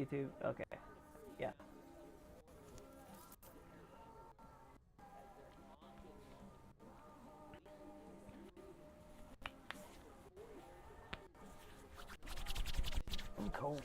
YouTube? Okay. Yeah. I'm cold.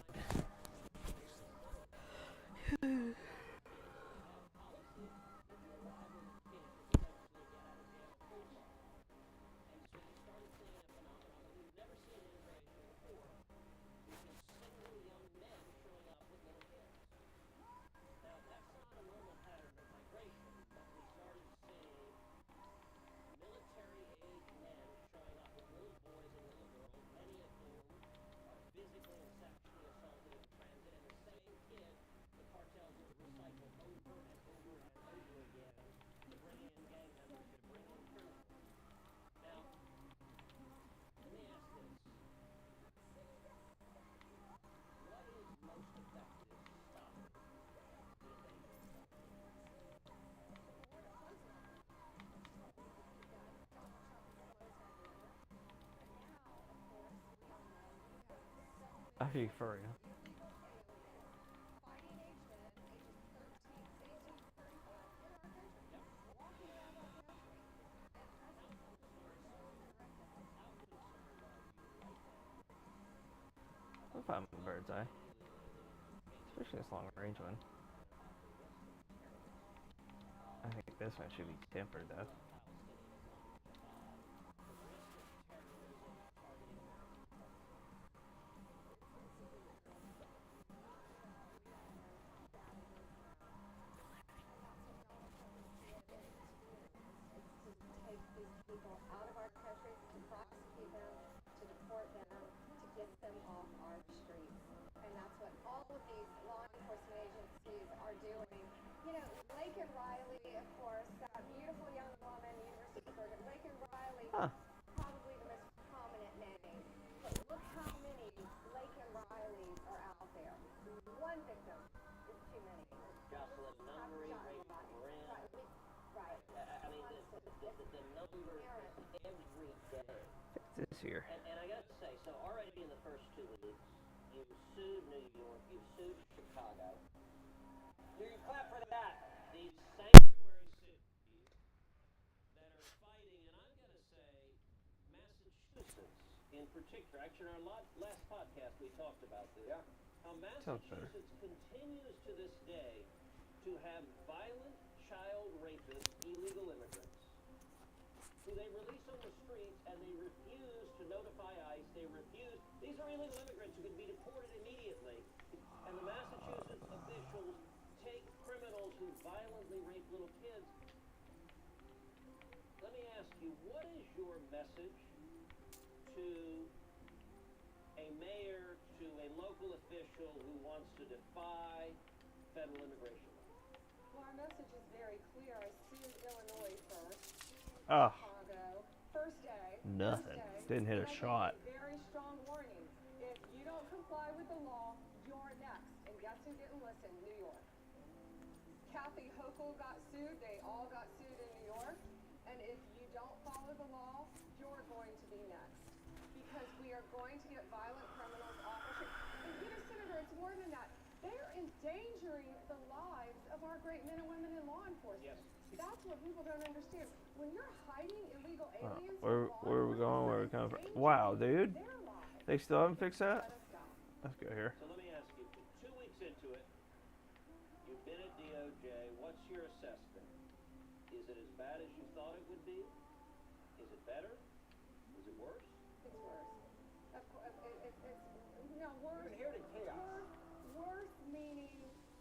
Are you for real? I'm fine with bird's eye. Especially this long range one. I think this one should be tempered though. Huh. This year. And I got to say, so already in the first 2 weeks, you sued New York, you sued Chicago. Here, you clap for that. These sanctuary cities that are fighting, and I'm going to say Massachusetts in particular. Actually, in our last podcast, we talked about this. Yeah. How Massachusetts continues to this day to have violent child rapists, illegal immigrants, who they release on the streets and they refuse to notify ICE. They refuse. These are illegal immigrants who can be deported immediately. And the Massachusetts officials take criminals who violently rape little kids. Let me ask you, what is your message to a mayor, to a local official who wants to defy federal immigration law? Well, our message is very clear. I sued Illinois first. Oh. Chicago. First day. Nothing. Didn't hit a shot. Very strong warning. If you don't comply with the law, you're next. And guess who didn't listen? New York. Kathy Hochul got sued. They all got sued in New York. And if you don't follow the law, you're going to be next. Because we are going to get violent criminals off the street. And Senator, it's more than that. They're endangering the lives of our great men and women in law enforcement. Yes. That's what people don't understand. When you're hiding illegal aliens, Where are we going? Where are we coming from? Wow, dude. They still haven't fixed that? Let's go here. So let me ask you, 2 weeks into it, you've been at DOJ. What's your assessment? Is it as bad as you thought it would be? Is it better? Is it worse? It's worse. Of course, it's no worse. We're inheriting chaos. Worse meaning,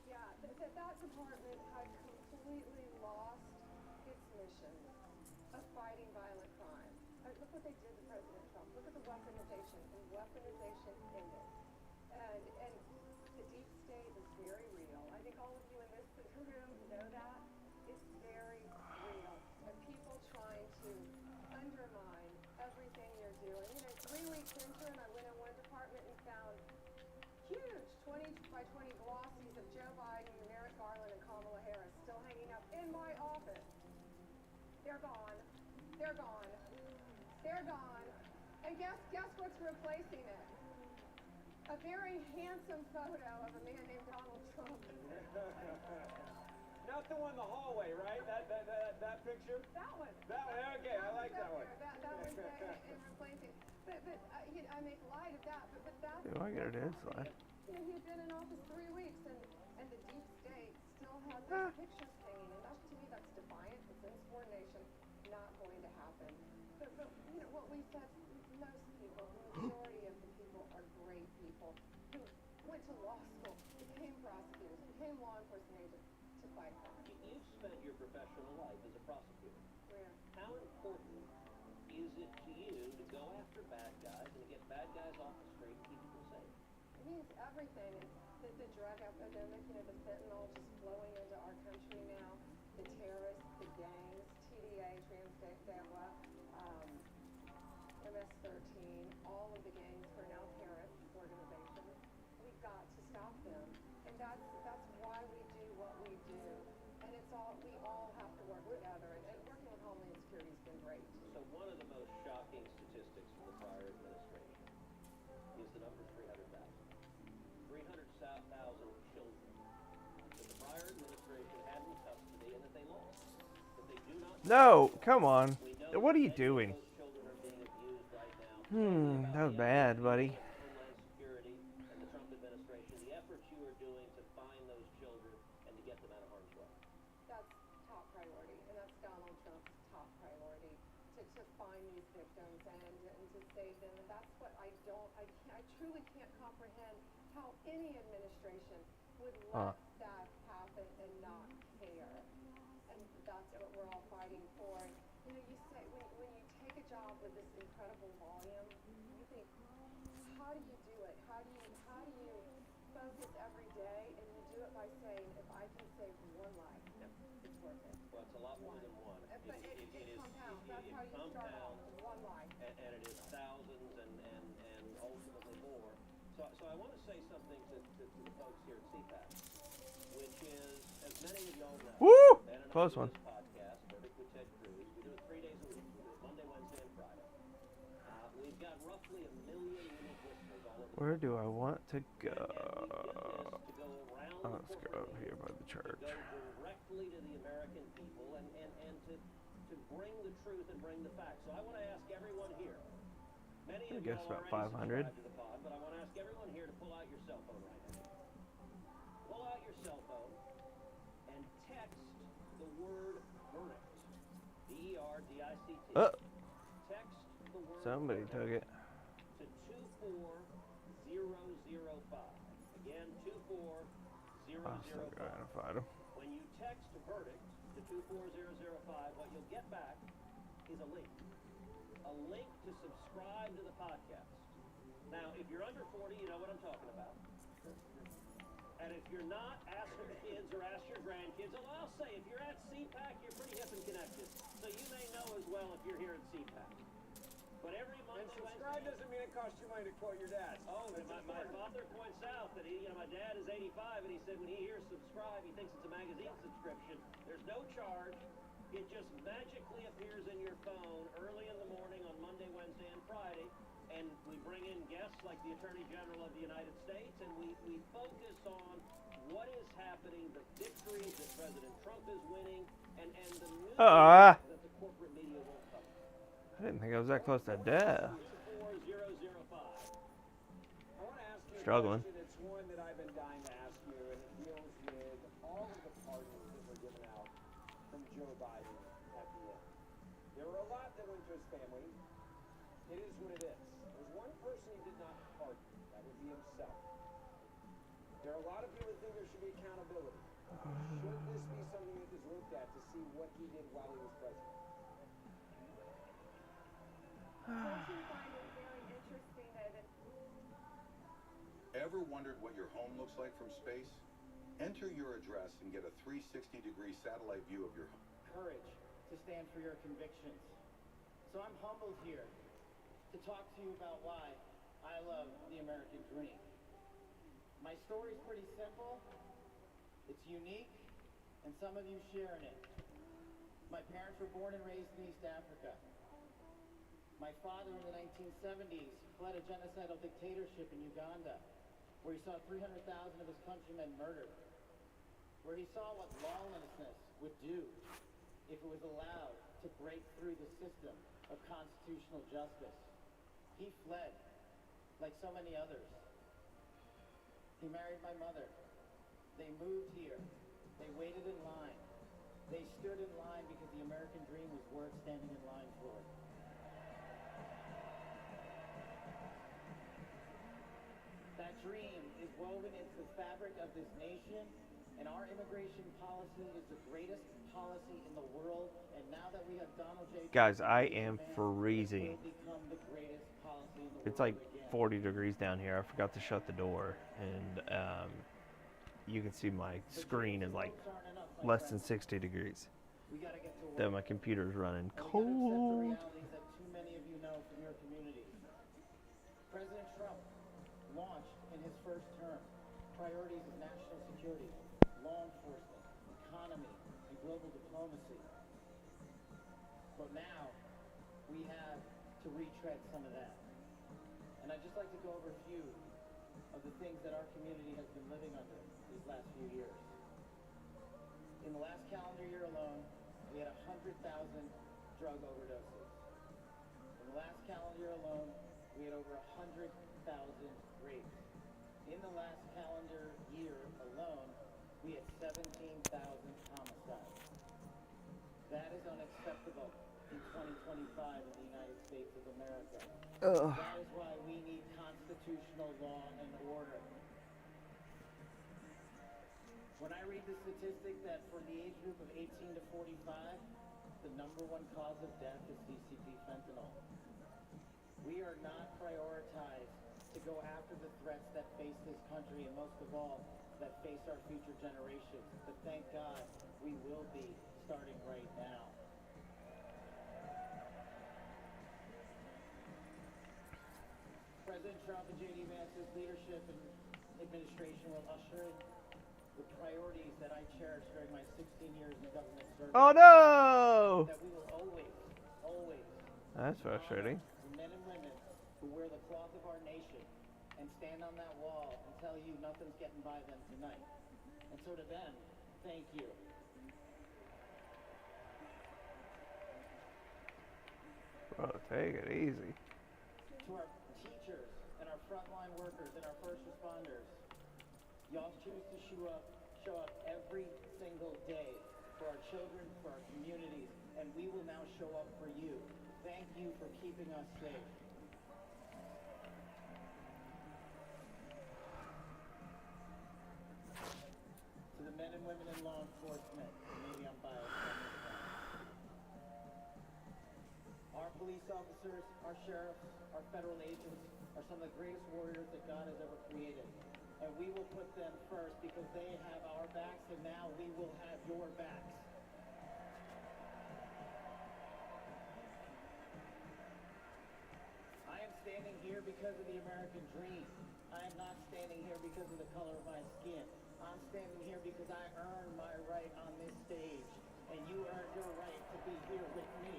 yeah, that department had completely lost its mission of fighting violent crime. Look what they did to President Trump. Look at the weaponization. The weaponization ended. And the deep state is very real. I think all of you in this room know that. It's very real. And people trying to undermine everything you're doing. 3 weeks into it, I went in one department and found huge 20 by 20 glossies of Joe Biden, Merrick Garland, and Kamala Harris still hanging up in my office. They're gone. They're gone. They're gone. And guess what's replacing it? A a very handsome photo of a man named Donald Trump. Not the one in the hallway, right? That picture? That one. That one, okay, I like that one. That was in replacing. But you know, I make light of that. But that's. Do I get an slide? You know, he'd been in office 3 weeks, and the deep state still has those pictures hanging, and to me that's defiant. It's insubordination, not going to happen. But you know what we said. Most people, the majority of the people, are great people who went to law school, became prosecutors, became law enforcement agents to fight crime. You've spent your professional life as a prosecutor. Where? How important is it to you to go after bad guys and to get bad guys off the street and keep them safe? It means everything. And the drug epidemic, you know, the fentanyl just flowing into our country now, the terrorists, the gangs, TDA, Trans-Dagwa, MS-13, all of the gangs who are now terrorist organizations. We've got to stop them. And that's why we do what we do. And it's all, we all have to work together. And working with Homeland Security has been great. So one of the most shocking statistics from the prior administration is the number 300,000. 300,000 children that the prior administration had in custody and that they lost. That they do not. No, come on. We know What are you that many of doing? those children are being abused right now. That was bad, buddy. Homeland Security and the Trump administration, the efforts you are doing to find those children and to get them out of harm's way. That's top priority, and that's Donald Trump's top priority, to find these victims and to save them. And that's what I truly can't comprehend how any administration would let that happen and not care. And that's what we're all fighting for. And, you know, you say when you take a job with this incredible volume, you think, how do you do it? How do you focus every day? And you do it by saying, if I can save one life, it's worth it. Well, it's a lot more than one. But it compounds. That's how you start off, one life. And it is thousands and ultimately more. So I want to say something to the folks here at CPAC, which is, as many of y'all know, Woo! and Close one. this podcast, Verdict with Ted Cruz, we do it 3 days a week. We do it Monday, Wednesday, and Friday. We've got roughly 1 million unique listeners all over. Where do I want to go? And we did this to go around the Let's go over here by the to church. go directly to the American people and to bring the truth and bring the facts. So I want to ask everyone here. Many I of guess y'all about already 500. subscribe to the pod, but I want to ask everyone here to pull out your cell phone right now. Pull out your cell phone and text the word verdict. VERDICT. Text the word Somebody verdict took it. to 24005. Again, 24005. I'm still trying to find him. When you text verdict to 24005, what you'll get back is a link. A link to subscribe to the podcast. Now, if you're under 40, you know what I'm talking about. And if you're not, ask your kids or ask your grandkids. Although I'll say, if you're at CPAC, you're pretty hip and connected. So you may know as well if you're here at CPAC. But every Monday, And subscribe doesn't mean it costs you money to quote your dad. Oh, my father points out that my dad is 85, and he said when he hears subscribe, he thinks it's a magazine subscription. There's no charge. It just magically appears in your phone early in the morning on Monday, Wednesday, and Friday. And we bring in guests like the Attorney General of the United States, and we focus on what is happening, the victories that President Trump is winning, and the news that the corporate media won't cover. I didn't think I was that close to death. 24005. I want to ask you Struggling. a question. It's one that I've been dying to ask you, and it deals with all of the pardons that were given out from Joe Biden at the end. There were a lot that went to his family. It is what it is. There's one person he did not pardon. That would be himself. There are a lot of people that think there should be accountability. Should this be something that is looked at to see what he did while he was president? Don't you find it very interesting that Ever wondered what your home looks like from space? Enter your address and get a 360-degree satellite view of your home. Courage to stand for your convictions. So I'm humbled here to talk to you about why I love the American dream. My story's pretty simple, it's unique, and some of you share in it. My parents were born and raised in East Africa. My father in the 1970s fled a genocidal dictatorship in Uganda. where he saw 300,000 of his countrymen murdered, where he saw what lawlessness would do if it was allowed to break through the system of constitutional justice. He fled, like so many others. He married my mother. They moved here. They waited in line. They stood in line because the American dream was worth standing in line for. That dream is woven into the fabric of this nation, and our immigration policy is the greatest policy in the world. And now that we have Donald J. Guys, I am freezing. It will become the greatest policy in the It's world like again. 40 degrees down here. I forgot to shut the door, and you can see my screen is like less than 60 degrees. We gotta get to work. That my computer's running And we gotta accept the cold. realities that too many of you know from your communities. President Trump launched in his first term priorities of national security, law enforcement, economy, and global diplomacy. But now we have to retread some of that. And I'd just like to go over a few of the things that our community has been living under these last few years. In the last calendar year alone, we had 100,000 drug overdoses. In the last calendar year alone, we had over 100,000 rapes. In the last calendar year alone, we had 17,000 homicides. That is unacceptable in 2025 in the United States of America. That is why we need constitutional law and order. When I read the statistic that for the age group of 18 to 45, the number one cause of death is CCP fentanyl. We are not prioritized to go after the threats that face this country, and most of all, that face our future generations. But thank God, we will be starting right now. President Trump and J.D. Vance's leadership and administration will usher in the priorities that I cherished during my 16 years in government service. Oh no! That we will always, always That's frustrating. honor the men and women who wear the cloth of our nation and stand on that wall and tell you nothing's getting by them tonight. And so to them, thank you. Bro, take it easy. To our teachers and our frontline workers and our first responders, y'all choose to show up every single day for our children, for our communities, and we will now show up for you. Thank you for keeping us safe. To the men and women in law enforcement, maybe I'm biased on this one. Our police officers, our sheriffs, our federal agents are some of the greatest warriors that God has ever created. And we will put them first because they have our backs, and now we will have your backs. I am standing here because of the American dream. I am not standing here because of the color of my skin. I'm standing here because I earned my right on this stage, and you earned your right to be here with me.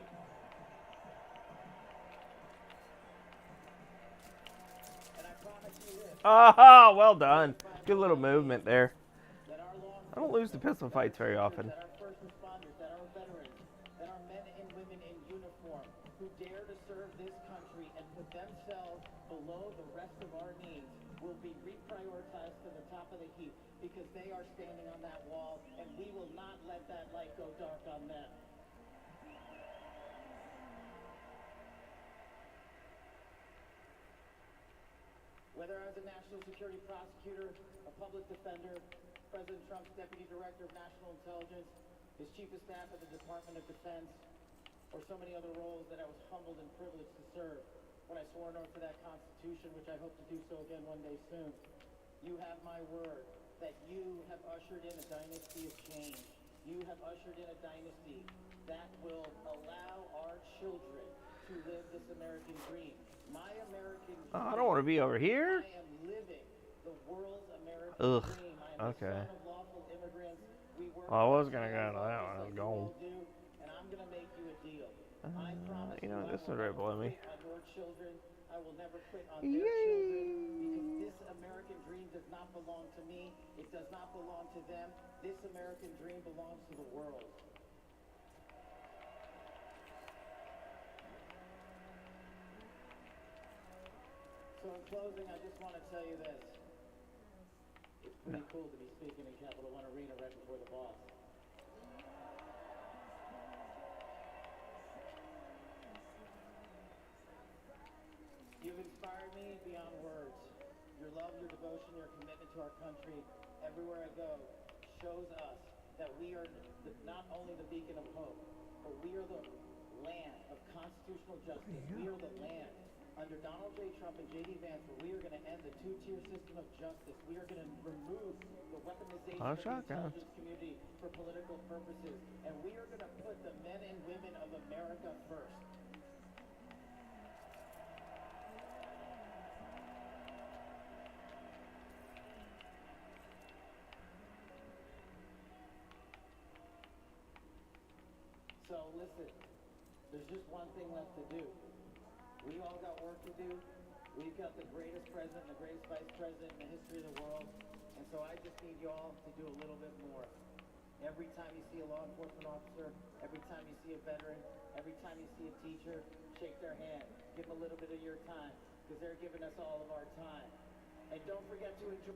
And I promise you this. Oh, well done. Good little movement there. That our law I don't lose the pistol fights very often. that our first responders, that our veterans, that our men and women in uniform who dare to serve this country and put themselves below the rest of our needs will be reprioritized to the top of the heap because they are standing on that wall, and we will not let that light go dark on them. Whether I was a national security prosecutor, a public defender, President Trump's deputy director of national intelligence, his chief of staff at the Department of Defense, or so many other roles that I was humbled and privileged to serve when I swore an oath to that Constitution, which I hope to do so again one day soon. You have my word that you have ushered in a dynasty of change. You have ushered in a dynasty that will allow our children to live this American dream. My American dream. Oh, I don't want to be over here. I am living the world's American Ugh. dream. I am Okay. the son of lawful immigrants. We work Well, I was hard gonna to go to that just one. I was like you going. all do, and I'm gonna make you a deal. I promise You know, I this will is right not below me. quit on your children. I I will never quit on their children, because this American dream does not belong to me. It does not belong to them. This American dream belongs to the world. So in closing, I just want to tell you this. It's pretty cool to be speaking in Capital One Arena right before the boss. You've inspired me beyond words. Your love, your devotion, your commitment to our country, everywhere I go, shows us that we are not only the beacon of hope, but we are the land of constitutional justice. We are the land under Donald J. Trump and J.D. Vance, where we are going to end the two-tier system of justice. We are going to remove the weaponization of the intelligence community for political purposes. And we are going to put the men and women of America first. So listen, there's just one thing left to do. We all got work to do. We've got the greatest president, the greatest vice president in the history of the world. And so I just need y'all to do a little bit more. Every time you see a law enforcement officer, every time you see a veteran, every time you see a teacher, shake their hand. Give them a little bit of your time, because they're giving us all of our time. And don't forget to enjoy.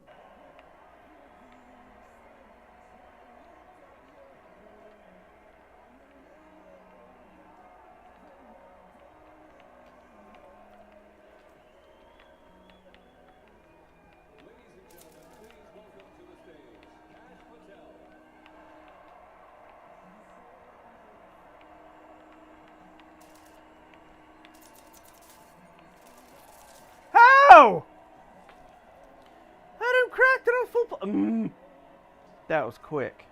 How? I done cracked it on full. That was quick.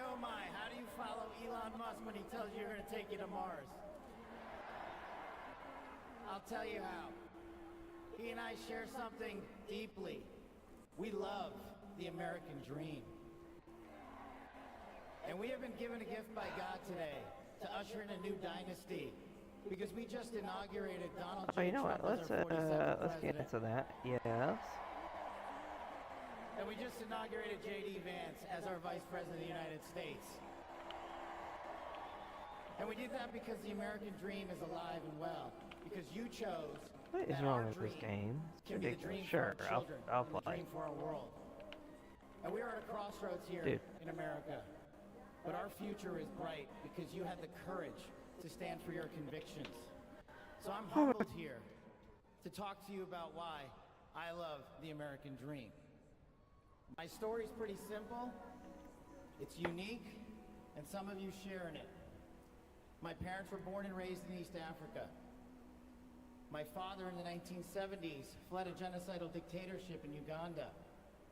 Oh my, how do you follow Elon Musk when he tells you you're going to take you to Mars? I'll tell you how. He and I share something deeply. We love the American dream. And we have been given a gift by God today to usher in a new dynasty. Because we just inaugurated Donald J. Oh, you know what? Trump as our 47th Let's get president. into that. Yes. And we just inaugurated J.D. Vance as our Vice President of the United States. And we did that because the American dream is alive and well. Because you chose What is that wrong our with this dream game? It's can be the dream ridiculous. Sure, for our children, I'll and the play. dream for our world. And we are at a crossroads here Dude. in America. But our future is bright because you had the courage to stand for your convictions. So I'm humbled here to talk to you about why I love the American dream. My story's pretty simple, it's unique, and some of you share in it. My parents were born and raised in East Africa. My father in the 1970s fled a genocidal dictatorship in Uganda,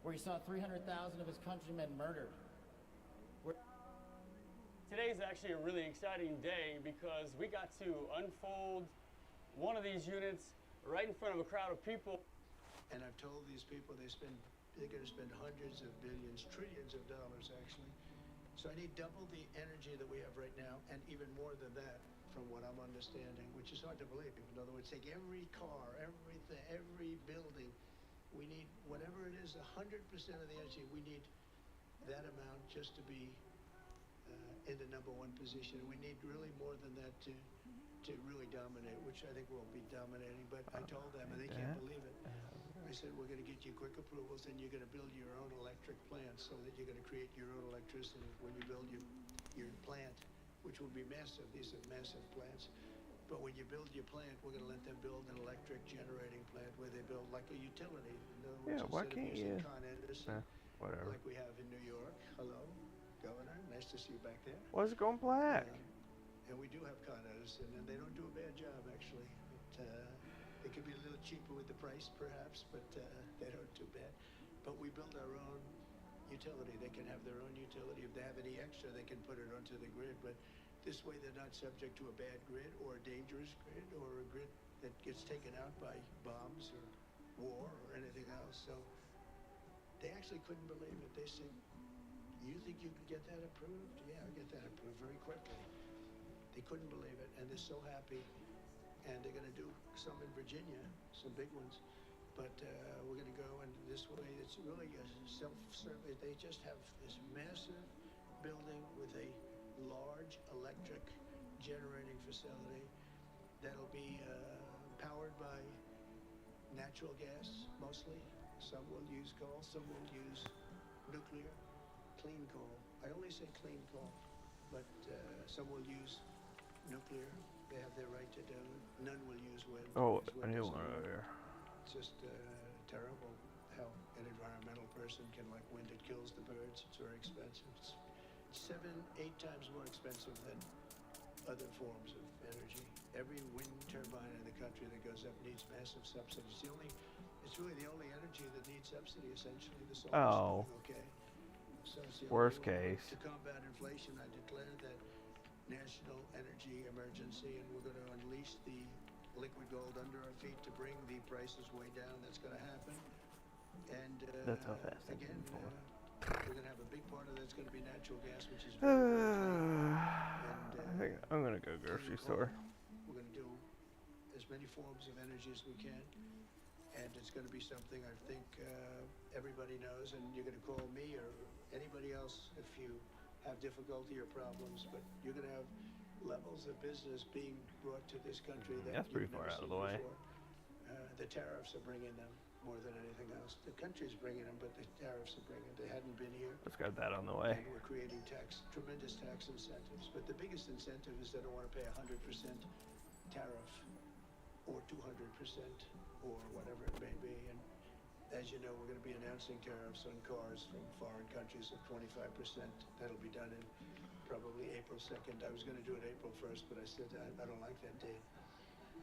where he saw 300,000 of his countrymen murdered. Today's actually a really exciting day because we got to unfold one of these units right in front of a crowd of people. And I've told these people they're going to spend hundreds of billions, trillions of dollars actually. So I need double the energy that we have right now, and even more than that, from what I'm understanding, which is hard to believe. In other words, take every car, everything, every building. We need, whatever it is, 100% of the energy. We need that amount just to be in the #1 position. We need really more than that to really dominate, which I think we'll be dominating. But I told them, and they can't believe it. I said, we're going to get you quick approvals, and you're going to build your own electric plant so that you're going to create your own electricity when you build your plant, which will be massive. These are massive plants. But when you build your plant, we're going to let them build an electric generating plant where they build like a utility. In other words, Yeah, why instead of can't using you? Con Edison, Whatever. like we have in New York. Hello, Governor. Nice to see you back there. Why is it going black? And we do have Con Edison, and they don't do a bad job, actually. They could be a little cheaper with the price, perhaps, but they don't do bad. But we build our own utility. They can have their own utility. If they have any extra, they can put it onto the grid. But This way they're not subject to a bad grid or a dangerous grid or a grid that gets taken out by bombs or war or anything else. So they actually couldn't believe it. They said, "You think you can get that approved?" "Yeah, I'll get that approved very quickly." They couldn't believe it, and they're so happy. And they're going to do some in Virginia, some big ones. But we're going to go, and this way it's really a self-service. They just have this massive building with a large electric generating facility that'll be powered by natural gas mostly. Some will use coal, some will use nuclear, clean coal. I only say clean coal, but some will use nuclear. They have their right to do it. None will use wind. Oh, because a wind new doesn't one work. over here. It's just terrible how an environmental person can like wind. It kills the birds. It's very expensive. It's 7-8 times more expensive than other forms of energy. Every wind turbine in the country that goes up needs massive subsidies. It's really the only energy that needs subsidy, essentially. The solar's Oh. doing okay. So it's the Worst only way. case. To combat inflation, I declared that national energy emergency, and we're going to unleash the liquid gold under our feet to bring the prices way down. That's going to happen. And That's how fast I again, can pull it. we're going to have a big part of that's going to be natural gas, which is very, very clean. I think I'm gonna go grocery store. We're going to do as many forms of energy as we can, and it's going to be something I think everybody knows, and you're going to call me or anybody else if you have difficulty or problems, but you're going to have levels of business being brought to this country that That's pretty you've far never out of seen the way. before. The tariffs are bringing them more than anything else. The country's bringing them, but the tariffs are bringing. They hadn't been here. Let's got that on the way. And we're creating tremendous tax incentives. But the biggest incentive is they don't want to pay 100% tariff or 200% or whatever it may be. And as you know, we're going to be announcing tariffs on cars from foreign countries of 25%. That'll be done in probably April 2nd. I was going to do it April 1st, but I said I don't like that date.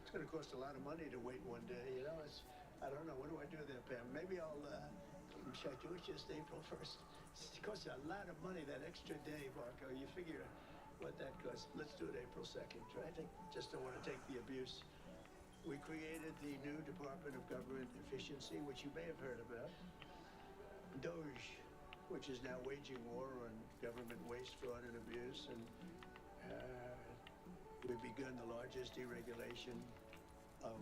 It's going to cost a lot of money to wait one day. You know, I don't know. What do I do there, Pam? Maybe should I do it just April 1st? It costs a lot of money, that extra day, Marco. You figure what that costs. Let's do it April 2nd, right? I just don't want to take the abuse. We created the new Department of Government Efficiency, which you may have heard about. DOGE, which is now waging war on government waste, fraud, and abuse. And we've begun the largest deregulation of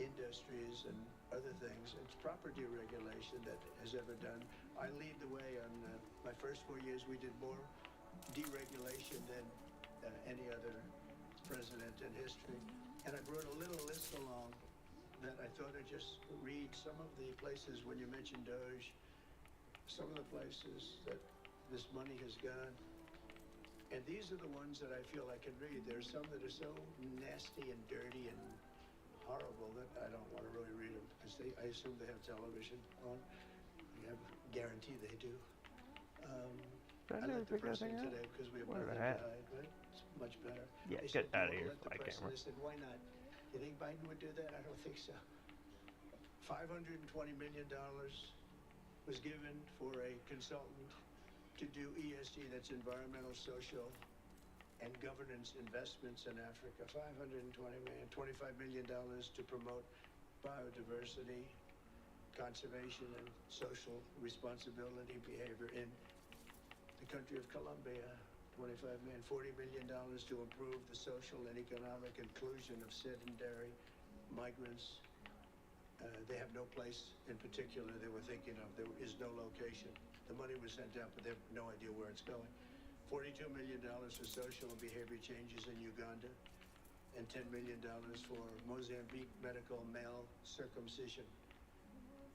industries and other things. It's proper deregulation that has ever done. I lead the way on my first 4 years. We did more deregulation than any other president in history. And I brought a little list along that I thought I'd just read some of the places when you mentioned DOGE, some of the places that this money has gone. And these are the ones that I feel I can read. There's some that are so nasty and dirty and horrible that I don't want to really read them because I assume they have television on. I guarantee they do. Did I I never let the pick that press in thing up? today because we have What did nothing I to have? hide, right? It's much better. Yeah, They get said, "Do you out of wanna here let for the my press in?" camera. I said, "Why not? You think Biden would do that?" I don't think so. $520 million was given for a consultant to do ESG, that's environmental, social, and governance investments in Africa. $520 million, $25 million to promote biodiversity, conservation, and social responsibility behavior in the country of Colombia. $25 million, $40 million to improve the social and economic inclusion of sedentary migrants. They have no place in particular they were thinking of. There is no location. The money was sent out, but they have no idea where it's going. $42 million for social and behavior changes in Uganda, and $10 million for Mozambique medical male circumcision.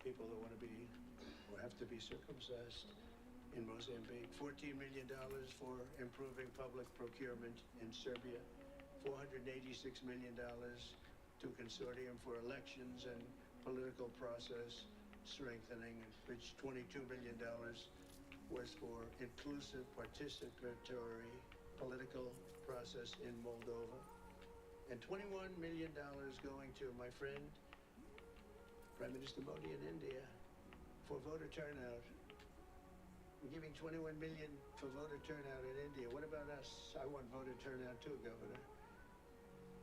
People that want to be or have to be circumcised in Mozambique. $14 million for improving public procurement in Serbia. $486 million to Consortium for Elections and Political Process Strengthening, which $22 million was for inclusive participatory political process in Moldova. And $21 million going to my friend, Prime Minister Modi in India, for voter turnout. We're giving 21 million for voter turnout in India. What about us? I want voter turnout too, Governor.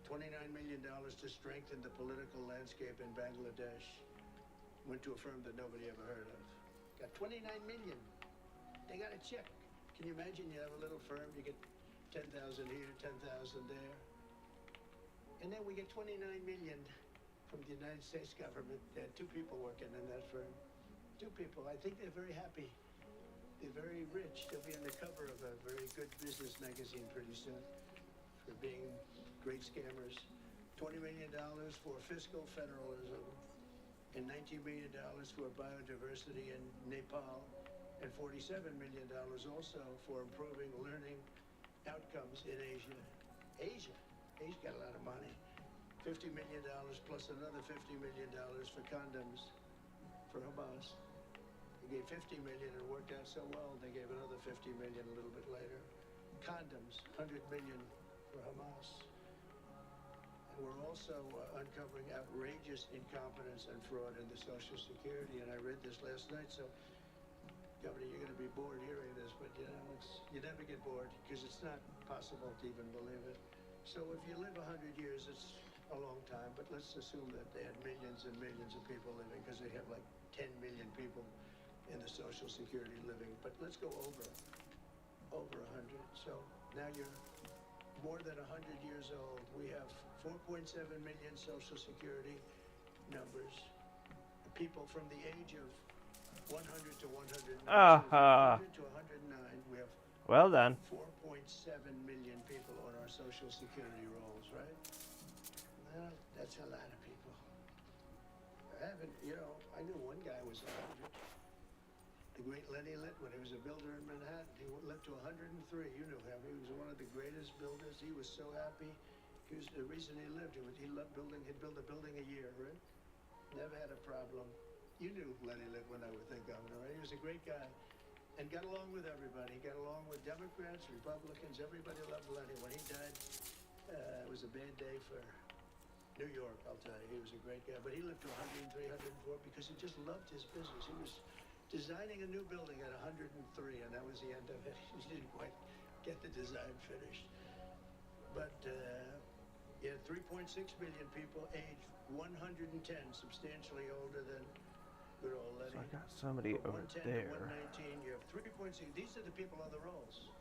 $29 million to strengthen the political landscape in Bangladesh. Went to a firm that nobody ever heard of. Got 29 million. They got a check. Can you imagine you have a little firm, you get 10,000 here, 10,000 there. And then we get 29 million from the United States government. There are 2 people working in that firm. 2 people. I think they're very happy. They're very rich. They'll be on the cover of a very good business magazine pretty soon for being great scammers. $20 million for fiscal federalism and $19 million for biodiversity in Nepal and $47 million also for improving learning outcomes in Asia. Asia got a lot of money. $50 million plus another $50 million for condoms for Hamas. They gave $50 million and it worked out so well, they gave another $50 million a little bit later. Condoms, $100 million for Hamas. And we're also uncovering outrageous incompetence and fraud in the Social Security. And I read this last night, so Governor, you're going to be bored hearing this, but you know, you never get bored because it's not possible to even believe it. So if you live 100 years, it's a long time, but let's assume that they had millions and millions of people living because they have like 10 million people in the Social Security living. But let's go over 100. So now you're more than 100 years old. We have 4.7 million Social Security numbers. People from the age of 100 to 109. Ah, 100 to 109. We have well done. 4.7 million people on our Social Security rolls, right? Well, that's a lot of people. I haven't, I knew one guy was 100. The great Lenny Litt, when he was a builder in Manhattan, he lived to 103. You knew him. He was one of the greatest builders. He was so happy. He was the reason he lived. He loved building. He'd build a building a year, right? Never had a problem. You knew Lenny Litt when I would think of him, right? He was a great guy and got along with everybody. He got along with Democrats, Republicans. Everybody loved Lenny. When he died, it was a bad day for New York, I'll tell you. He was a great guy. But he lived to 103, 104 because he just loved his business. He was designing a new building at 103, and that was the end of it. He didn't quite get the design finished. But you had 3.6 million people aged 110, substantially older than good old Lenny. So I got somebody From over 110 there. to 119, you have 3.6. These are the people on the rolls.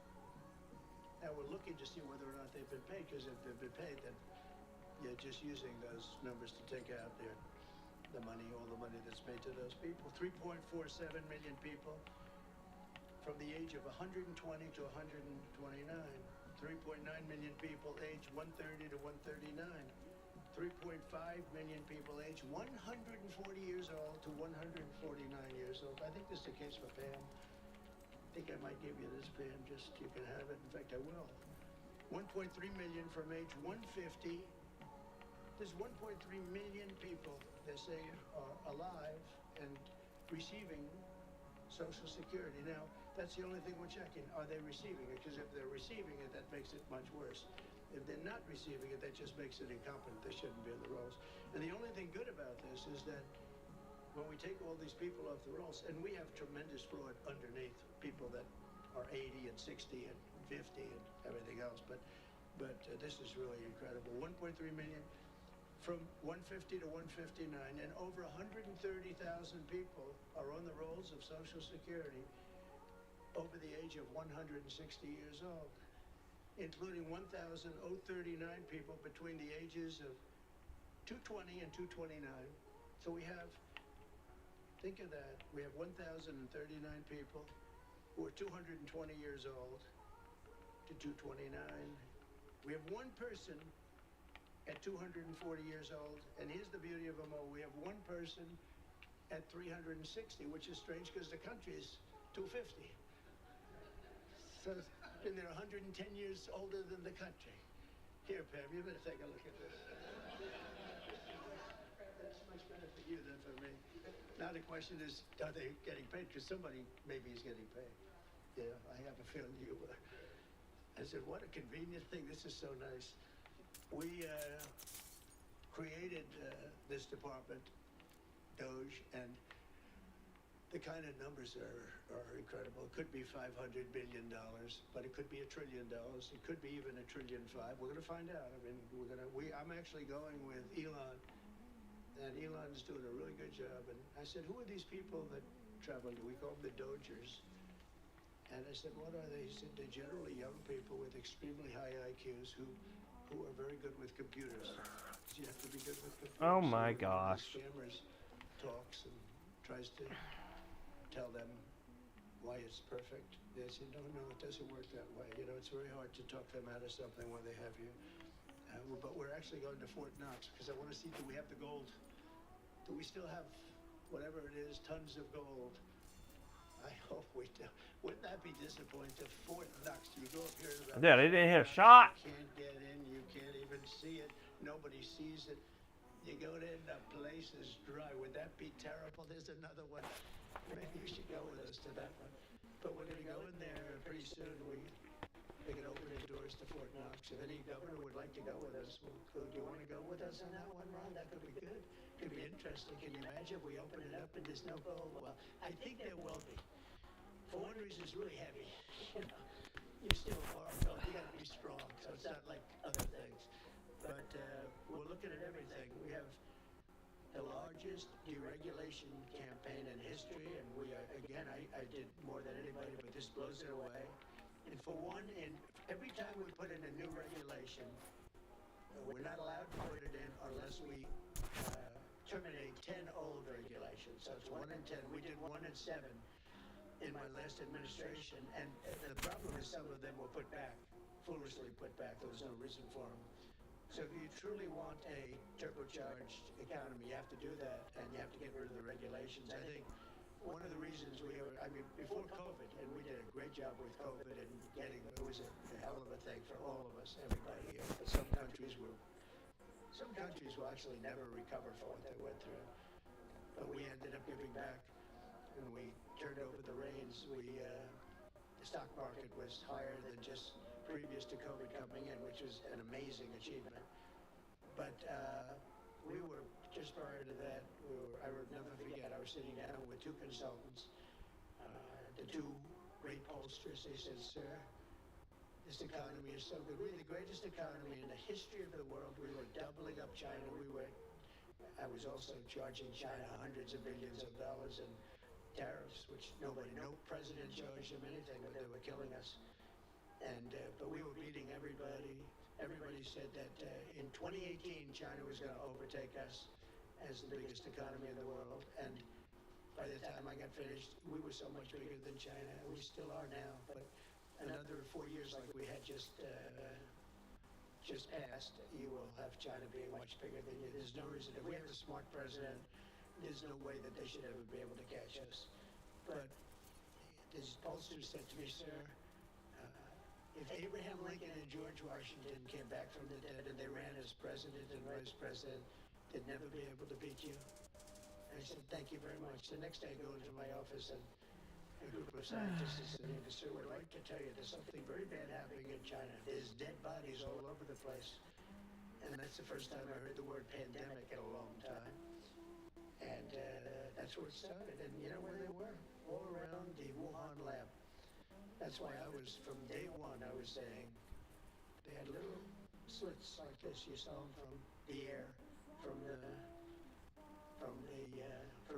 Now we're looking to see whether or not they've been paid, because if they've been paid, then you're just using those numbers to take out the money, all the money that's paid to those people. 3.47 million people from the age of 120 to 129. 3.9 million people aged 130 to 139. 3.5 million people aged 140 years old to 149 years old. I think this is the case for Pam. I think I might give you this, Pam, just you can have it. In fact, I will. 1.3 million from age 150. There's 1.3 million people, they say, are alive and receiving Social Security. Now, that's the only thing we're checking. Are they receiving it? Because if they're receiving it, that makes it much worse. If they're not receiving it, that just makes it incompetent. They shouldn't be on the rolls. And the only thing good about this is that when we take all these people off the rolls, and we have tremendous fraud underneath, people that are 80 and 60 and 50 and everything else, but this is really incredible. 1.3 million from 150 to 159, and over 130,000 people are on the rolls of Social Security over the age of 160 years old, including 1,039 people between the ages of 220 and 229. So we have, think of that, we have 1,039 people who are 220 years old to 229. We have one person at 240 years old, and here's the beauty of them all. We have one person at 360, which is strange because the country is 250. So, and they're 110 years older than the country. Here, Pam, you better take a look at this. That's much better for you than for me. Now the question is, are they getting paid? Because somebody maybe is getting paid. Yeah, I have a feeling you were. I said, what a convenient thing. This is so nice. We created this department, Doge, and the kind of numbers are incredible. It could be $500 billion, but it could be $1 trillion. It could be even $1.5 trillion. We're going to find out. I mean, I'm actually going with Elon, and Elon's doing a really good job. And I said, who are these people that travel? We call them the Dodgers. And I said, what are they? He said, they're generally young people with extremely high IQs who are very good with computers. So you have to be good with computers. Oh my So one of the gosh. scammers talks and tries to tell them why it's perfect. They say, no, it doesn't work that way. You know, it's very hard to talk them out of something when they have you. But we're actually going to Fort Knox because I want to see, do we have the gold? Do we still have, whatever it is, tons of gold? I hope we do. Wouldn't that be disappointing? To Fort Knox, you go up here to that. Yeah, they didn't hit a shot. You can't get in, you can't even see it. Nobody sees it. You go in, the place is dry. Would that be terrible? There's another one. Maybe you should go with us to that one. But we're going to go in there pretty soon. They can open the doors to Fort Knox. If any governor would like to go with us, do you want to go with us on that one, Ron? That could be good. Could be interesting. Can you imagine if we open it up and there's no gold? Well, I think there will be. For one reason, it's really heavy. You know, you're still far gold. You got to be strong, so it's not like other things. But we're looking at everything. We have the largest deregulation campaign in history, and we are, again, I did more than anybody, but this blows it away. And for one, every time we put in a new regulation, we're not allowed to put it in unless we terminate 10 old regulations. So it's 1 in 10. We did 1 in 7 in my last administration, and the problem is some of them were put back, foolishly put back. There was no reason for them. So if you truly want a turbocharged economy, you have to do that, and you have to get rid of the regulations. I think one of the reasons before COVID, and we did a great job with COVID and it was a hell of a thing for all of us, everybody here. But some countries will actually never recover from what they went through. But we ended up giving back, and we turned over the reins. The stock market was higher than just previous to COVID coming in, which was an amazing achievement. But we were, just prior to that, I will never forget, I was sitting down with 2 consultants, the 2 great pollsters. They said, sir, this economy is so good. We're the greatest economy in the history of the world. We were doubling up China. I was also charging China hundreds of billions of dollars in tariffs, which no president charged them anything, but they were killing us. But we were beating everybody. Everybody said that in 2018, China was going to overtake us as the biggest economy in the world. And by the time I got finished, we were so much bigger than China. We still are now. But another 4 years like we had just passed, you will have China being much bigger than you. There's no reason. If we have a smart president, there's no way that they should ever be able to catch us. But this pollster said to me, sir, if Abraham Lincoln and George Washington came back from the dead and they ran as president and vice president, they'd never be able to beat you. And I said, thank you very much. The next day I go into my office and a group of scientists is sitting there. Sir, we'd like to tell you there's something very bad happening in China. There's dead bodies all over the place. And that's the first time I heard the word pandemic in a long time. And that's where it started. And you know where they were? All around the Wuhan lab. That's why I was, from day one, I was saying, they had little slits like this. You saw them from the air, from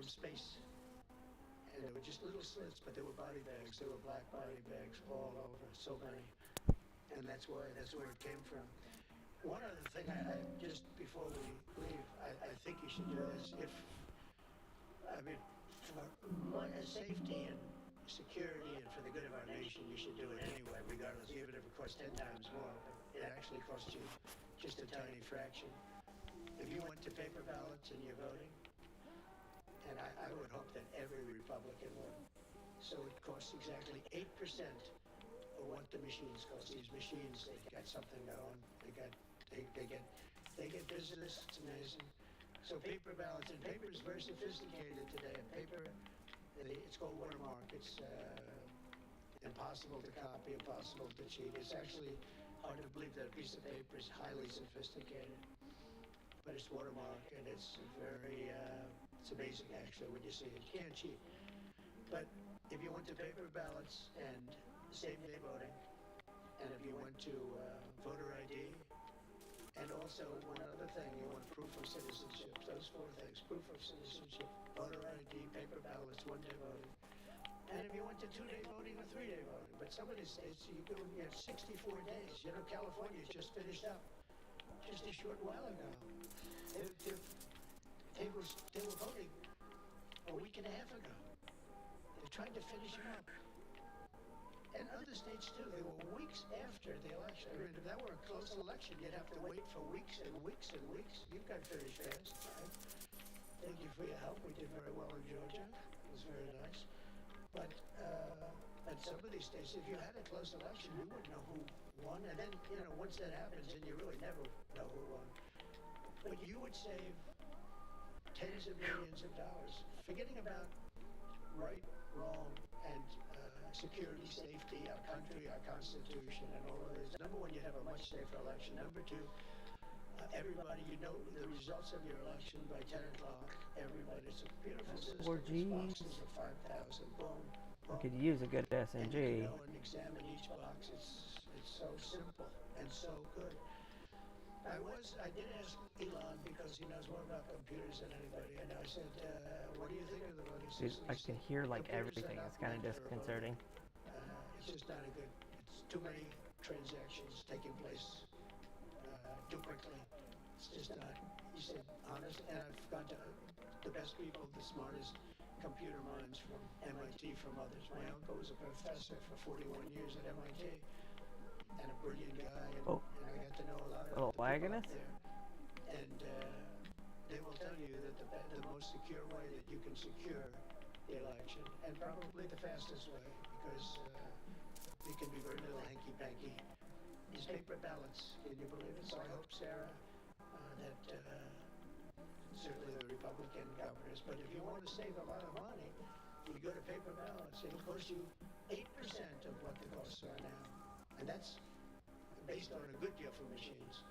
space. And they were just little slits, but they were body bags. They were black body bags all over, so many. And that's where it came from. One other thing, just before we leave, I think you should do this. For safety and security and for the good of our nation, you should do it anyway, regardless, even if it costs 10 times more. But it actually costs you just a tiny fraction. If you went to paper ballots and you're voting, and I would hope that every Republican would, so it costs exactly 8% of what the machines cost. These machines, they got something going. They get business. It's amazing. So paper ballots, and paper is very sophisticated today. And paper, it's called watermark. It's impossible to copy, impossible to cheat. It's actually hard to believe that a piece of paper is highly sophisticated. But it's watermark, and it's very, it's amazing actually when you see it. You can't cheat. But if you went to paper ballots and same-day voting, and if you went to voter ID, and also one other thing, you want proof of citizenship. Those four things: proof of citizenship, voter ID, paper ballots, one-day voting. And if you went to two-day voting or three-day voting, but some of these states you go, you have 64 days. You know, California just finished up just a short while ago. They were voting a week and a half ago. They're trying to finish them up. And other states too. They were weeks after the election. I mean, if that were a close election, you'd have to wait for weeks and weeks and weeks. You've got finished fast, right? Thank you for your help. We did very well in Georgia. It was very nice. But some of these states, if you had a close election, you wouldn't know who won. And then, you know, once that happens, then you really never know who won. But you would save tens of millions of dollars, forgetting about right, wrong, and security, safety, our country, our Constitution, and all of this. Number one, you'd have a much safer election. Number two, everybody, you know the results of your election by 10 o'clock. Everybody, it's a beautiful system. 4G. Boxes of 5,000, boom. I could use a good And SNG. you know and examine each box. It's so simple and so good. I did ask Elon because he knows more about computers than anybody, and I said, what do you think of the voting system? I can hear like Computers everything. are not It's kind of meant for disconcerting. voting. It's just not a good. It's too many transactions taking place too quickly. It's just not. He said, honest, and I've gone to the best people, the smartest computer minds from MIT, from others. My uncle was a professor for 41 years at MIT, and a brilliant guy, and, Oh. and I got to know a lot of Little the lag in people it? up there. And they will tell you that the most secure way that you can secure the election, and probably the fastest way, because it can be very little hanky-panky, is paper ballots. Can you believe it? So I hope, Sarah, that certainly the Republican governors, but if you want to save a lot of money, you go to paper ballots. It'll cost you 8% of what the costs are now. And that's based on a good deal for machines.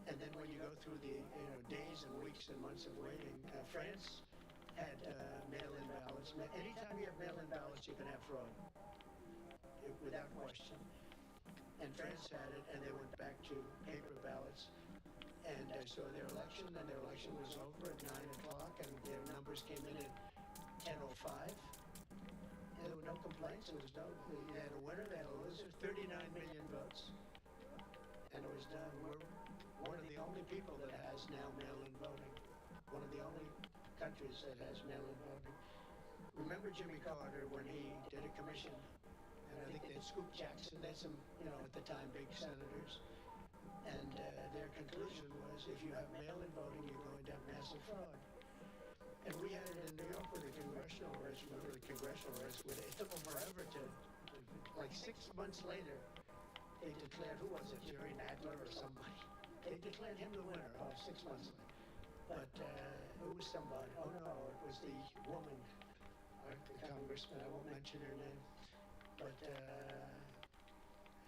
And then when you go through the days and weeks and months of waiting, France had mail-in ballots. Anytime you have mail-in ballots, you can have fraud, without question. And France had it, and they went back to paper ballots. And I saw their election, and their election was over at 9 o'clock, and their numbers came in at 10:05. And there were no complaints. They had a winner, they had a loser, 39 million votes. And it was done. We're one of the only people that has now mail-in voting. One of the only countries that has mail-in voting. Remember Jimmy Carter when he did a commission? And I think they had Scoop Jackson, they had some, at the time, big senators. And their conclusion was, if you have mail-in voting, you're going to have massive fraud. And we had it in New York with the congressional race. Remember the congressional race? Where it took them forever to, like 6 months later, they declared, who was it, Jerry Nadler or somebody? They declared him the winner 6 months later. But it was somebody. Oh no, it was the woman, the congressman. I won't mention her name. But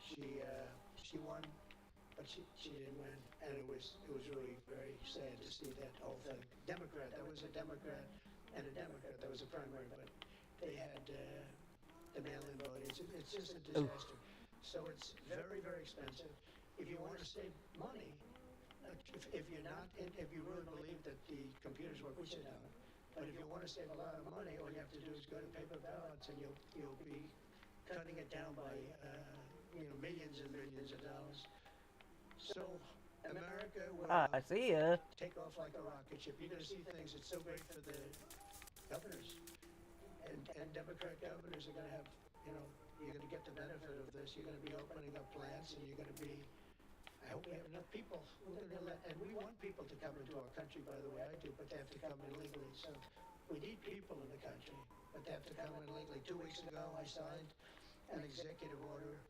she won, but she didn't win, and it was really very sad to see that whole thing. Democrat, that was a Democrat, and a Democrat, that was a primary, but they had the mail-in voting. It's just a disaster. So it's very, very expensive. If you want to save money, if you really believe that the computers work, which they don't, but if you want to save a lot of money, all you have to do is go to paper ballots, and you'll be cutting it down by millions and millions of dollars. So America will see ya. take off like a rocket ship. You're going to see things. It's so great for the governors, and Democrat governors are going to have, you're going to get the benefit of this. You're going to be opening up plants, and you're going to be. I hope we have enough people. And we want people to come into our country, by the way, I do, but they have to come in legally. So we need people in the country, but they have to come in legally. 2 weeks ago, I signed an executive order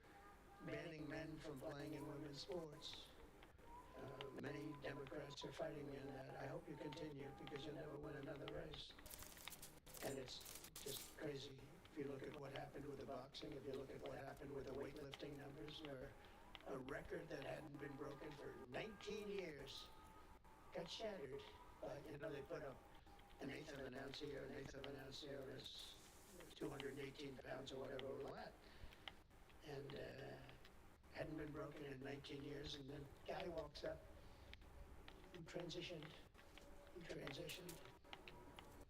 banning men from playing in women's sports. Many Democrats are fighting me on that. I hope you continue, because you'll never win another race. And it's just crazy. If you look at what happened with the boxing, if you look at what happened with the weightlifting numbers, where a record that hadn't been broken for 19 years got shattered. They put up an eighth of an ounce here, an eighth of an ounce there. 218 pounds or whatever it was at. And hadn't been broken in 19 years. And then guy walks up, who transitioned,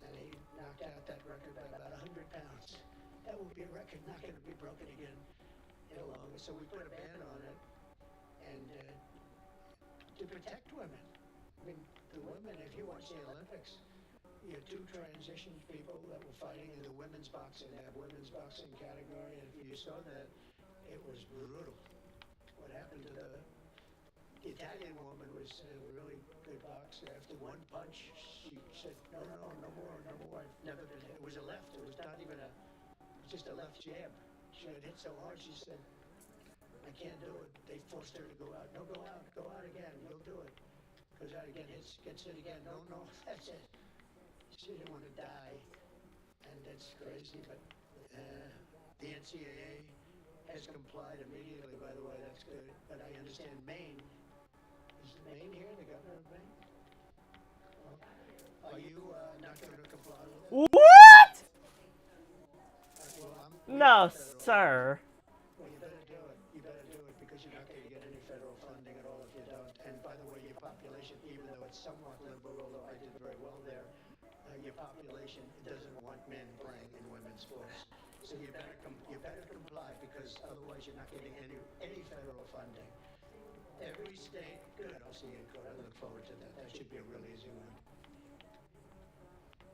and he knocked out that record by about 100 pounds. That will be a record not going to be broken again in a long. So we put a ban on it, and to protect women. I mean, the women, if you watch the Olympics, you had two transitioned people that were fighting in the women's boxing. They have women's boxing category, and if you saw that, it was brutal. What happened to the Italian woman was a really good boxer. After one punch, she said, no more. I've never been hit. It was a left. It was not even just a left jab. She had hit so hard, she said, I can't do it. They forced her to go out. No, go out again. You'll do it. Goes out again, gets hit again. No, that's it. She didn't want to die, and that's crazy, but the NCAA has complied immediately, by the way, that's good. But I understand Maine, is Maine here, the governor of Maine? Are you not going to comply with it? What? Well, No, sir. Well, you better do it. You better do it because you're not going to get any federal funding at all if you don't. And by the way, your population, even though it's somewhat liberal, although I did very well there, your population doesn't want men playing in women's sports. So you better comply because otherwise you're not getting any federal funding. Every state, good. I'll see you in court. I look forward to that. That should be a real easy one.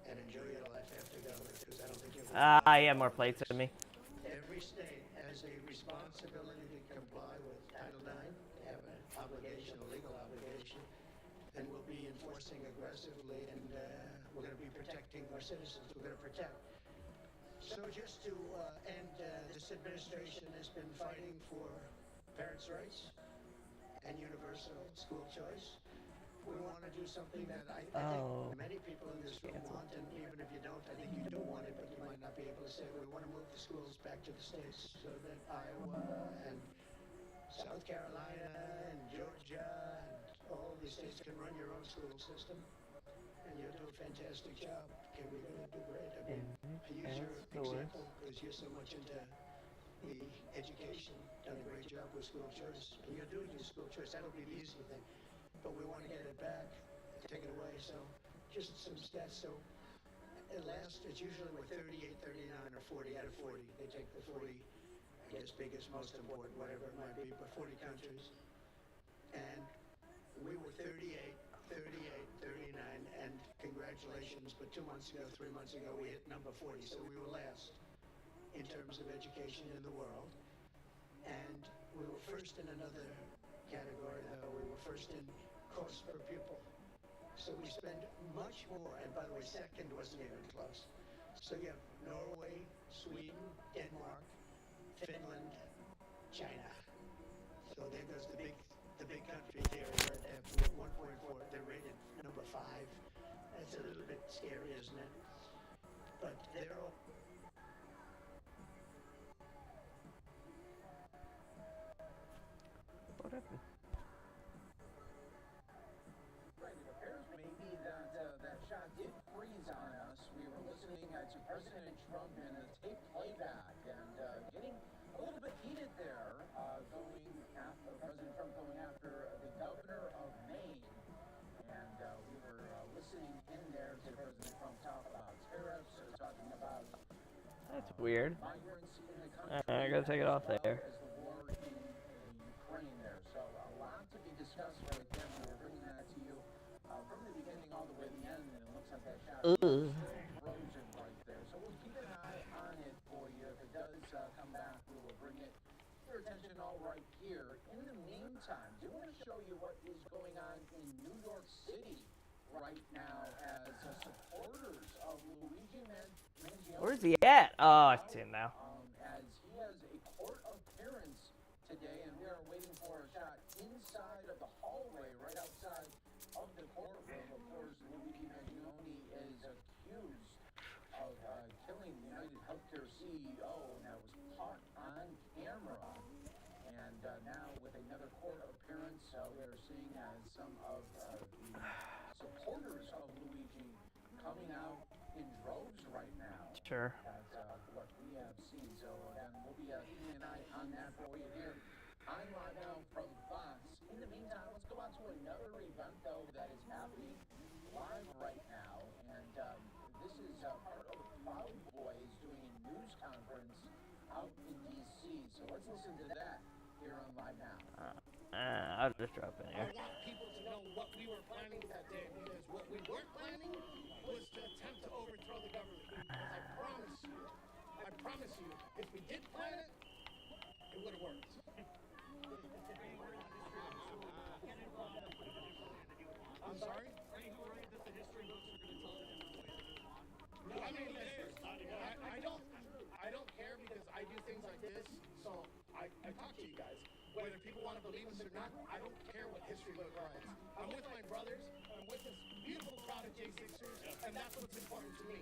And enjoy your life after governor because I don't think you'll. I have more plates than me. Every state has a responsibility to comply with Title IX. They have an obligation, a legal obligation, and we'll be enforcing aggressively, and we're going to be protecting our citizens. We're going to protect. So just to end, this administration has been fighting for parents' rights and universal school choice. We want to do something that I think many people in this room want, and even if you don't, I think you do want it, but you might not be able to say it. We want to move the schools back to the states so that Iowa and South Carolina and Georgia and all of these states can run your own school system. And you'll do a fantastic job. Okay, we're going to do great. I mean, I use your example because you're so much into the education, done a great job with school choice. And you're doing your school choice. That'll be the easy thing. But we want to get it back, take it away. So just some stats. So at last, it's usually we're 38, 39, or 40 out of 40. They take the 40, I guess, biggest, most important, whatever it might be, but 40 countries. And we were 38, 39, and congratulations, but 2 months ago, 3 months ago, we hit number 40, so we were last in terms of education in the world. And we were first in another category, though. We were first in cost per pupil. So we spend much more, and by the way, second wasn't even close. So you have Norway, Sweden, Denmark, Finland, China. So there goes the big country there. We're at 1.4. They're rated number 5. That's a little bit scary, isn't it? But they're all. What happened? Right, it appears maybe that shot did freeze on us. We were listening to President Trump in the tape playback and getting a little bit heated there, President Trump going after the governor of Maine. And we were listening in there to President Trump talk about tariffs, talking about That's weird. migrants in the country. I gotta take it off there. As the war in Ukraine there. So a lot to be discussed right there. We were bringing that to you from the beginning all the way to the end, and it looks like that shot is frozen right there. So we'll keep an eye on it for you. If it does come back, we will bring it to your attention all right here. In the meantime, do want to show you what is going on in New York City right now as supporters of Luigi Mangione. Where's he at? Oh, I see him now. As he has a court appearance today, and we are waiting for a shot inside of the hallway, right outside of the courtroom. Of course, Luigi Mangione is accused of killing the United Healthcare CEO, and that was caught on camera. And now with another court appearance, we are seeing some of the supporters of Luigi coming out in droves right now. Sure. As what we have seen. So again, we'll be keeping an eye on that for you here. I'm live now from Fox. In the meantime, let's go out to another event though that is happening live right now, and this is part of the Proud Boys doing a news conference out in D.C. So let's listen to that here on Live Now. I'll just drop in I here. want people to know what we were planning that day, because what we weren't planning was to attempt to overthrow the government. Because I promise you, if we did plan it, it would have worked. I'm sorry? Are you worried that the history books are going to tell a different way than you want? No, I mean, I don't care, because I do things like this, so I talk to you guys. Whether people want to believe us or not, I don't care what history book writes. I'm with my brothers, I'm with this beautiful crowd of J6ers, and that's what's important to me.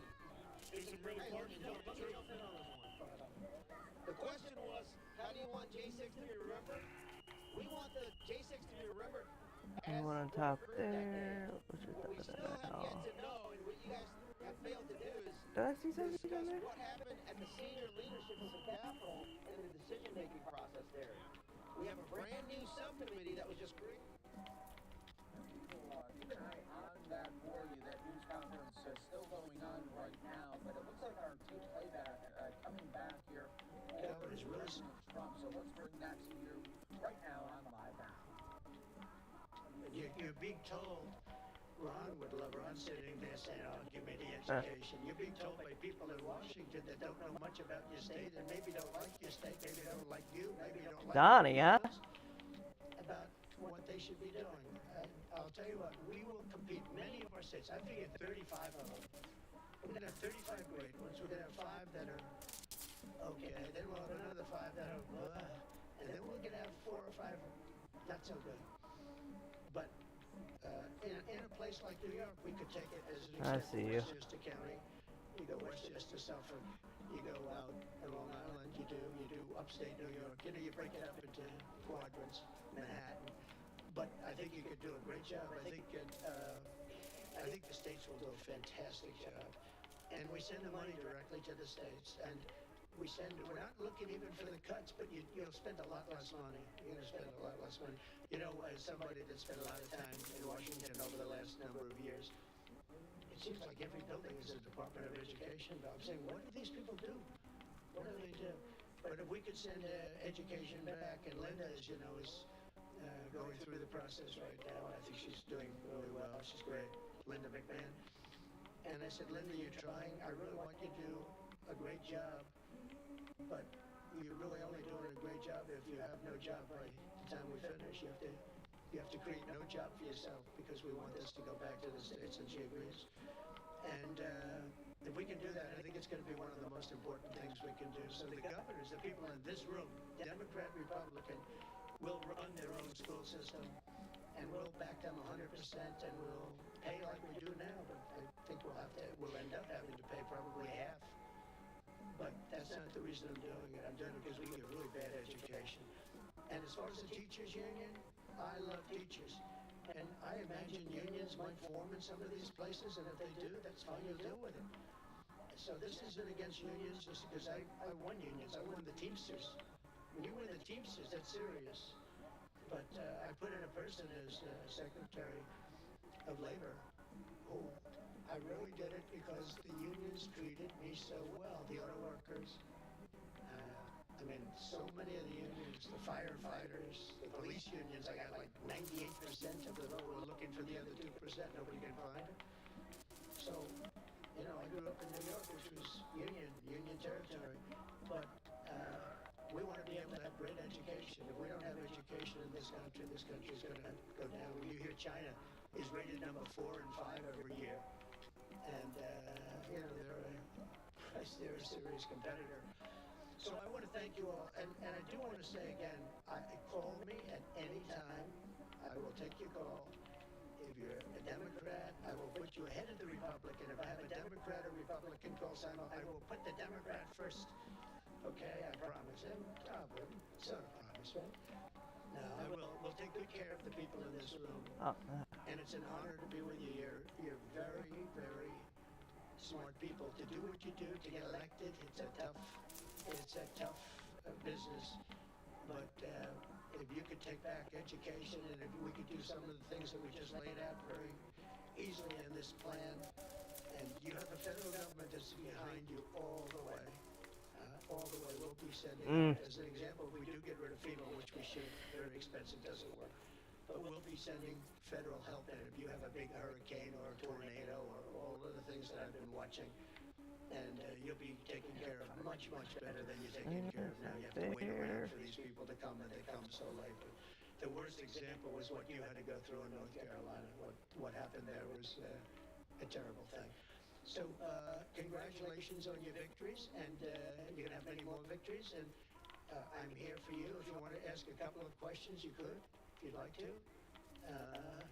There's some really important truth. The question was, how do you want J6 to be remembered? We want the J6 to be remembered as One on top there. what we still have yet to know, and what you guys have failed to do, is Did I see something discuss down there? what happened at the senior leadership of the Capitol and the decision-making process there. We have a brand new subcommittee that was just created. Keep an eye on that for you. That news conference is still going on right now, but it looks like our team playback coming back here over President Trump. So let's bring that to you right now on Live Now. You're being told, Ron sitting there saying, oh, give me the education. You're being told by people in Washington that don't know much about your state and maybe don't like your state, maybe don't like you, maybe don't like Donnie, huh? about what they should be doing. And I'll tell you what, we will compete many of our states. I figured 35 of them. We're going to have 35 great ones. We're going to have 5 that are okay. Then we'll have another 5 that are blah. And then we're going to have 4 or 5 not so good. But in a place like New York, we could take it as an I example. see you. Westchester County, you go Westchester, Suffolk, you go out in Long Island, you do upstate New York. You break it up into quadrants, Manhattan. But I think you could do a great job. I think the states will do a fantastic job. And we send the money directly to the states. And we're not looking even for the cuts, but you'll spend a lot less money. You're going to spend a lot less money. You know, as somebody that spent a lot of time in Washington over the last number of years, it seems like every building is a Department of Education. But I'm saying, what do these people do? What do they do? But if we could send education back, and Linda, as you know, is going through the process right now. I think she's doing really well. She's great. Linda McMahon. And I said, Linda, you're trying. I really want you to do a great job. But you're really only doing a great job if you have no job by the time we finish. You have to create no job for yourself, because we want this to go back to the states, and she agrees. And if we can do that, I think it's going to be one of the most important things we can do. So the governors, the people in this room, Democrat, Republican, will run their own school system, and we'll back them 100%, and we'll pay like we do now. But I think we'll end up having to pay probably half. But that's not the reason I'm doing it. I'm doing it because we get really bad education. And as far as the teachers union, I love teachers. And I imagine unions might form in some of these places, and if they do, that's fine, you'll deal with it. So this isn't against unions, just because I won unions. I won the Teamsters. When you win the Teamsters, that's serious. But I put in a person as Secretary of Labor who I really did it because the unions treated me so well. The auto workers, so many of the unions, the firefighters, the police unions, I got like 98% of the vote were looking for the other 2%. Nobody can find it. So, I grew up in New York, which was union territory. But we want to be able to have great education. If we don't have education in this country's going to go down. When you hear China is rated number 4 and 5 every year. And, they're a serious competitor. So I want to thank you all. And I do want to say again, call me at any time. I will take your call. If you're a Democrat, I will put you ahead of the Republican. If I have a Democrat or Republican call sign, I will put the Democrat first. Okay, I promise him. It's not a promise, right? No, I will. We'll take good care of the people in this room. And it's an honor to be with you. You're very, very smart people to do what you do to get elected. It's a tough business. But if you could take back education, and if we could do some of the things that we just laid out very easily in this plan, and you have the federal government that's behind you all the way. We'll be sending, as an example, if we do get rid of FEMA, which we should, very expensive, doesn't work. But we'll be sending federal help in if you have a big hurricane or a tornado or all of the things that I've been watching. And you'll be taken care of much, much better than you're taken care of now. You have to wait around for these people to come, and they come so late. But the worst example was what you had to go through in North Carolina. What happened there was a terrible thing. So congratulations on your victories, and you're going to have many more victories. And I'm here for you. If you want to ask a couple of questions, you could, if you'd like to.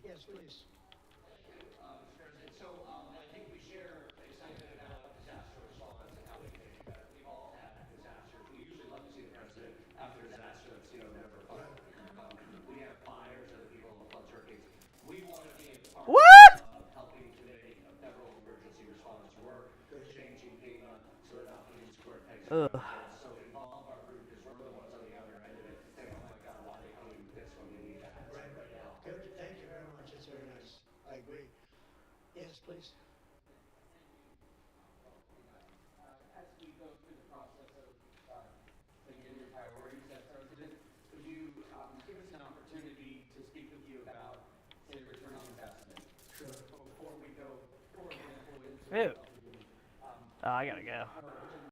Yes, please. So I think we share excitement about disaster response and how we can do better. We've all had disasters. We usually love to see the president after a disaster that's never fun. We have fires, other people flood hurricanes. We want to be a part of helping to make federal emergency response work, changing FEMA so they're not putting square pegs in round holes. So involve our group because we're the ones on the other end of it saying, oh my God, why are they coming with this when we need that right now? Good. Thank you very much. It's very nice. I agree. Yes, please. As we go through the process of putting in your priorities as president, would you give us an opportunity to speak with you about, say, return on investment? Sure. Before we go, for example, into Ew. I gotta go.